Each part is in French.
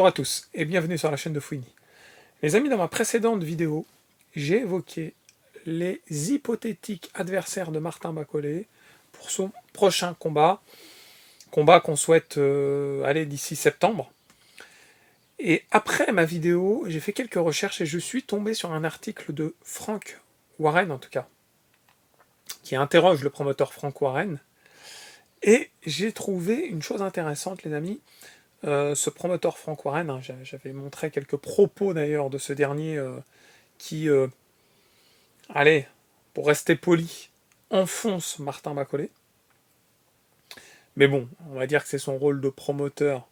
Bonjour à tous et bienvenue sur la chaîne de Fouini. Les amis, dans ma précédente vidéo, j'ai évoqué les hypothétiques adversaires de Martin Bacolé pour son prochain combat qu'on souhaite aller d'ici septembre. Et après ma vidéo, j'ai fait quelques recherches et je suis tombé sur un article de Frank Warren, en tout cas, qui interroge le promoteur Frank Warren. Et j'ai trouvé une chose intéressante, les amis. Ce promoteur Frank Warren, hein, j'avais montré quelques propos d'ailleurs de ce dernier qui, allez, pour rester poli, enfonce Martin Bacolé. Mais bon, on va dire que c'est son rôle de promoteur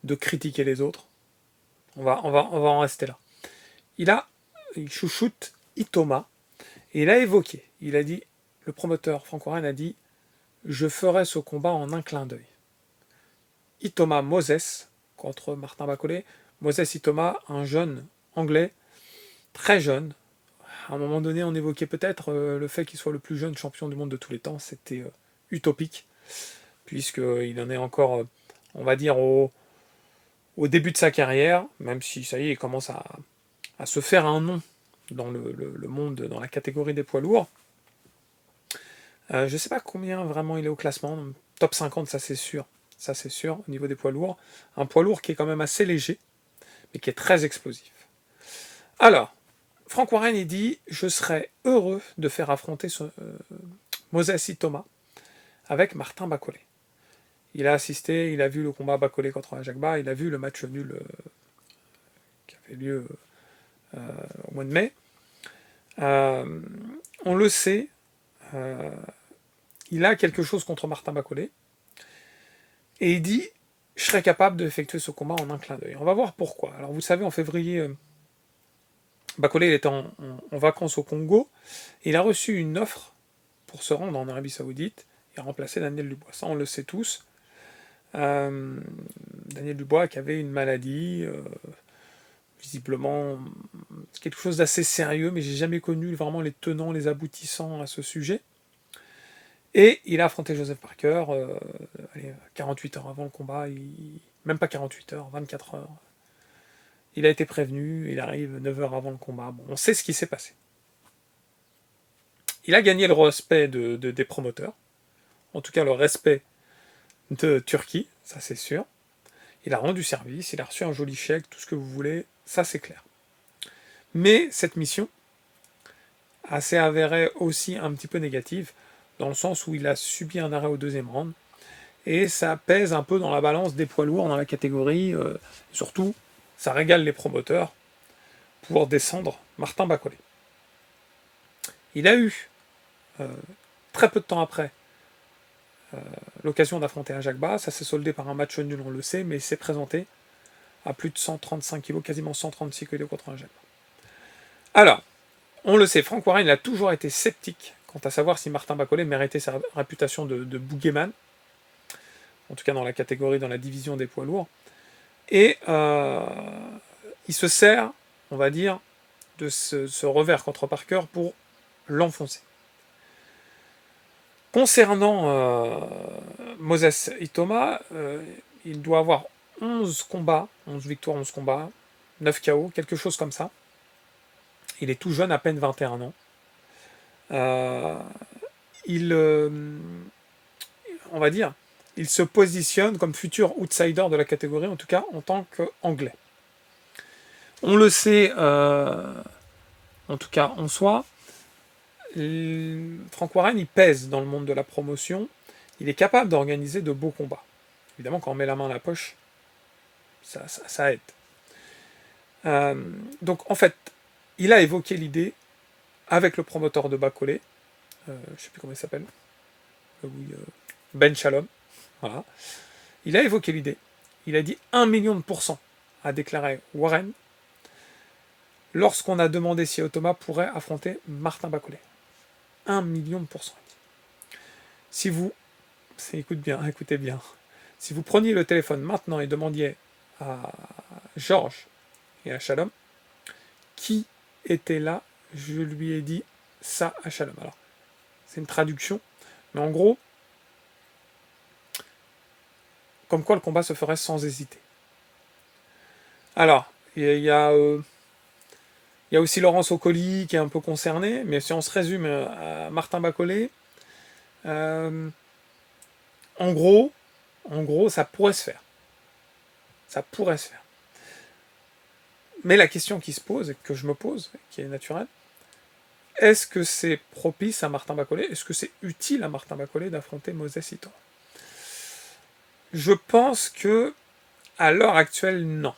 de critiquer les autres. On va en rester là. Il chouchoute Itoma, et il a évoqué, il a dit, le promoteur Frank Warren a dit, je ferai ce combat en un clin d'œil. Itoma Moses contre Martin Bacolé. Moses Itoma, un jeune anglais, très jeune. À un moment donné, on évoquait peut-être le fait qu'il soit le plus jeune champion du monde de tous les temps. C'était utopique, puisqu'il en est encore, on va dire, au début de sa carrière, même si ça y est, il commence à se faire un nom dans le monde, dans la catégorie des poids lourds. Je ne sais pas combien vraiment il est au classement, top 50, ça c'est sûr. Ça c'est sûr, au niveau des poids lourds. Un poids lourd qui est quand même assez léger, mais qui est très explosif. Alors, Frank Warren, il dit « Je serais heureux de faire affronter Moses Itoma avec Martin Bacolé. » Il a assisté, il a vu le combat Bacolé contre Ajagba, il a vu le match nul qui avait lieu au mois de mai. On le sait, il a quelque chose contre Martin Bacolé, et il dit « Je serais capable d'effectuer ce combat en un clin d'œil. » On va voir pourquoi. Alors vous savez, en février, Bacolé il était en vacances au Congo, et il a reçu une offre pour se rendre en Arabie Saoudite et remplacer Daniel Dubois. Ça, on le sait tous. Daniel Dubois qui avait une maladie, visiblement quelque chose d'assez sérieux, mais j'ai jamais connu vraiment les tenants, les aboutissants à ce sujet. Et il a affronté Joseph Parker, 48 heures avant le combat, même pas 48 heures, 24 heures. Il a été prévenu, il arrive 9 heures avant le combat. Bon, on sait ce qui s'est passé. Il a gagné le respect des promoteurs, en tout cas le respect de Turquie, ça c'est sûr. Il a rendu service, il a reçu un joli chèque, tout ce que vous voulez, ça c'est clair. Mais cette mission s'est avérée aussi un petit peu négative, dans le sens où il a subi un arrêt au deuxième round, et ça pèse un peu dans la balance des poids lourds dans la catégorie, surtout, ça régale les promoteurs pour descendre Martin Bacolé. Il a eu, très peu de temps après, l'occasion d'affronter Ajagba, ça s'est soldé par un match nul, on le sait, mais il s'est présenté à plus de 135 kg, quasiment 136 kg contre Ajagba. Alors, on le sait, Frank Warren il a toujours été sceptique quant à savoir si Martin Bacolé méritait sa réputation de boogeyman, en tout cas dans la catégorie, dans la division des poids lourds, et il se sert, on va dire, de ce revers contre Parker pour l'enfoncer. Concernant Moses Itoma, il doit avoir 11 combats, 11 victoires, 11 combats, 9 KO, quelque chose comme ça. Il est tout jeune, à peine 21 ans. On va dire, il se positionne comme futur outsider de la catégorie, en tout cas en tant qu'anglais. On le sait, en tout cas en soi, Frank Warren, il pèse dans le monde de la promotion, il est capable d'organiser de beaux combats. Évidemment, quand on met la main à la poche, ça aide. Donc, en fait, il a évoqué l'idée avec le promoteur de Bacolé, je ne sais plus comment il s'appelle, Ben Shalom, voilà. Il a évoqué l'idée, il a dit 1 million de %, a déclaré Warren, lorsqu'on a demandé si Itoma pourrait affronter Martin Bacolé. 1 million de %. Si vous, écoutez bien, si vous preniez le téléphone maintenant et demandiez à Georges et à Shalom qui était là, je lui ai dit ça à Shalom. Alors, c'est une traduction, mais en gros, comme quoi le combat se ferait sans hésiter. Alors, il y a aussi Laurence Ocoli qui est un peu concerné, mais si on se résume à Martin Bacolé, euh, en gros, ça pourrait se faire. Ça pourrait se faire. Mais la question qui se pose, et que je me pose, qui est naturelle, est-ce que c'est propice à Martin Bacolé? Est-ce que c'est utile à Martin Bacolé d'affronter Moses Ito? Je pense que, à l'heure actuelle, non.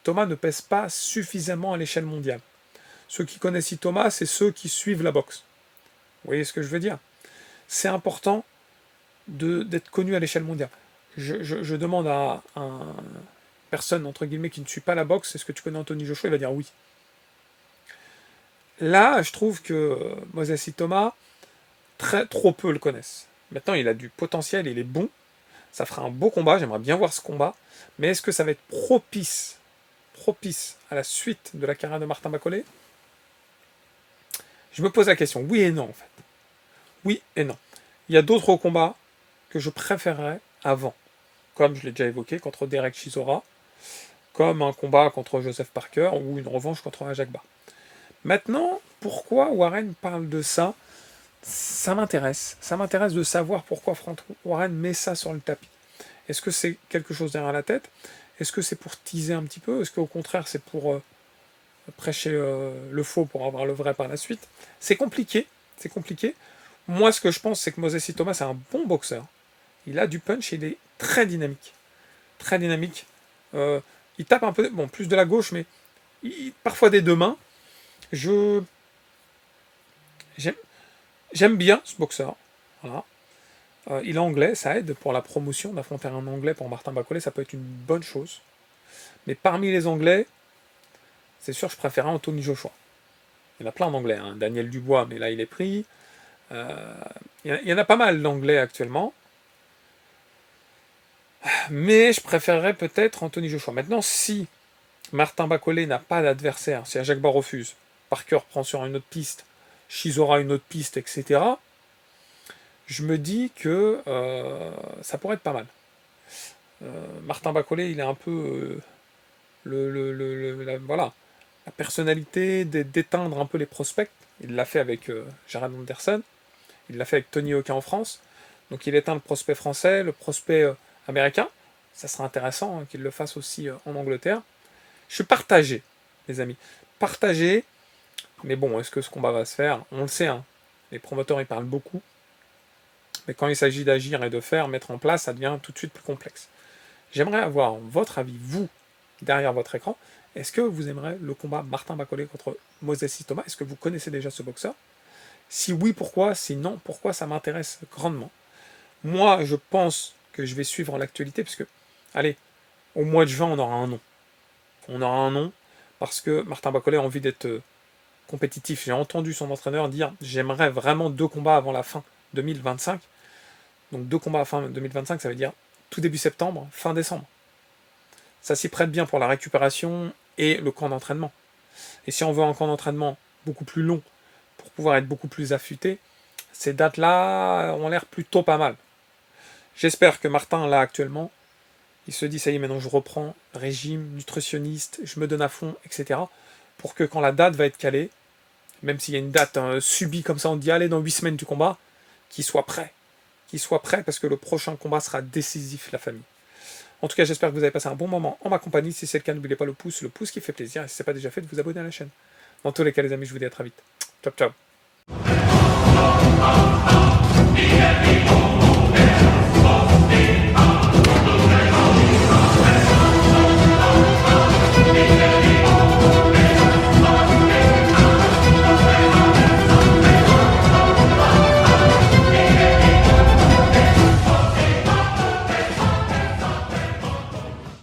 Thomas ne pèse pas suffisamment à l'échelle mondiale. Ceux qui connaissent Thomas, c'est ceux qui suivent la boxe. Vous voyez ce que je veux dire? C'est important d'être connu à l'échelle mondiale. Je demande à une personne, entre guillemets, qui ne suit pas la boxe, est-ce que tu connais Anthony Joshua? Il va dire oui. Là, je trouve que Moses Thomas, trop peu le connaissent. Maintenant, il a du potentiel, il est bon. Ça fera un beau combat, j'aimerais bien voir ce combat. Mais est-ce que ça va être propice à la suite de la carrière de Martin Bacolé? Je me pose la question, oui et non en fait. Oui et non. Il y a d'autres combats que je préférerais avant. Comme je l'ai déjà évoqué, contre Derek Chisora, comme un combat contre Joseph Parker ou une revanche contre Ajagba. Maintenant, pourquoi Warren parle de ça? Ça m'intéresse. Ça m'intéresse de savoir pourquoi Frank Warren met ça sur le tapis. Est-ce que c'est quelque chose derrière la tête? Est-ce que c'est pour teaser un petit peu? Est-ce qu'au contraire c'est pour prêcher le faux pour avoir le vrai par la suite? C'est compliqué. C'est compliqué. Moi, ce que je pense, c'est que Moses Thomas est un bon boxeur. Il a du punch et il est très dynamique. Très dynamique. Il tape un peu, bon, plus de la gauche, mais parfois des deux mains. J'aime bien ce boxeur. Voilà. Il est anglais, ça aide pour la promotion. D'affronter un anglais pour Martin Bacolé, ça peut être une bonne chose. Mais parmi les anglais, c'est sûr, je préférais Anthony Joshua. Il y en a plein d'anglais. Hein. Daniel Dubois, mais là, il est pris. Il y en a pas mal d'anglais actuellement. Mais je préférerais peut-être Anthony Joshua. Maintenant, si Martin Bacolé n'a pas d'adversaire, si Ajagba refuse, Parker prend sur une autre piste, Chisora une autre piste, etc., je me dis que ça pourrait être pas mal. Martin Bacolé, il est un peu voilà, la personnalité d'éteindre un peu les prospects. Il l'a fait avec Jared Anderson, il l'a fait avec Tony Oka en France. Donc il éteint le prospect français, le prospect américain. Ça sera intéressant qu'il le fasse aussi en Angleterre. Je suis partagé, les amis. Partagé, mais bon, est-ce que ce combat va se faire? On le sait, hein. Les promoteurs, ils parlent beaucoup. Mais quand il s'agit d'agir et de faire, mettre en place, ça devient tout de suite plus complexe. J'aimerais avoir votre avis, vous, derrière votre écran. Est-ce que vous aimeriez le combat Martin Bacolé contre Moses Thomas? Est-ce que vous connaissez déjà ce boxeur? Si oui, pourquoi? Si non, pourquoi? Ça m'intéresse grandement. Moi, je pense que je vais suivre l'actualité, parce que, allez, au mois de juin, on aura un nom. On aura un nom, parce que Martin Bacolé a envie d'être compétitif. J'ai entendu son entraîneur dire « J'aimerais vraiment 2 combats avant la fin 2025 ». Donc 2 combats à fin 2025, ça veut dire tout début septembre, fin décembre. Ça s'y prête bien pour la récupération et le camp d'entraînement. Et si on veut un camp d'entraînement beaucoup plus long, pour pouvoir être beaucoup plus affûté, ces dates-là ont l'air plutôt pas mal. J'espère que Martin, là, actuellement, il se dit, ça y est, maintenant je reprends régime, nutritionniste, je me donne à fond, etc. Pour que quand la date va être calée, même s'il y a une date subie comme ça, on dit, allez, dans 8 semaines du combat, qu'il soit prêt. Qu'il soit prêt, parce que le prochain combat sera décisif, la famille. En tout cas, j'espère que vous avez passé un bon moment en ma compagnie. Si c'est le cas, n'oubliez pas le pouce qui fait plaisir. Et si ce n'est pas déjà fait, de vous abonner à la chaîne. Dans tous les cas, les amis, je vous dis à très vite. Ciao, ciao.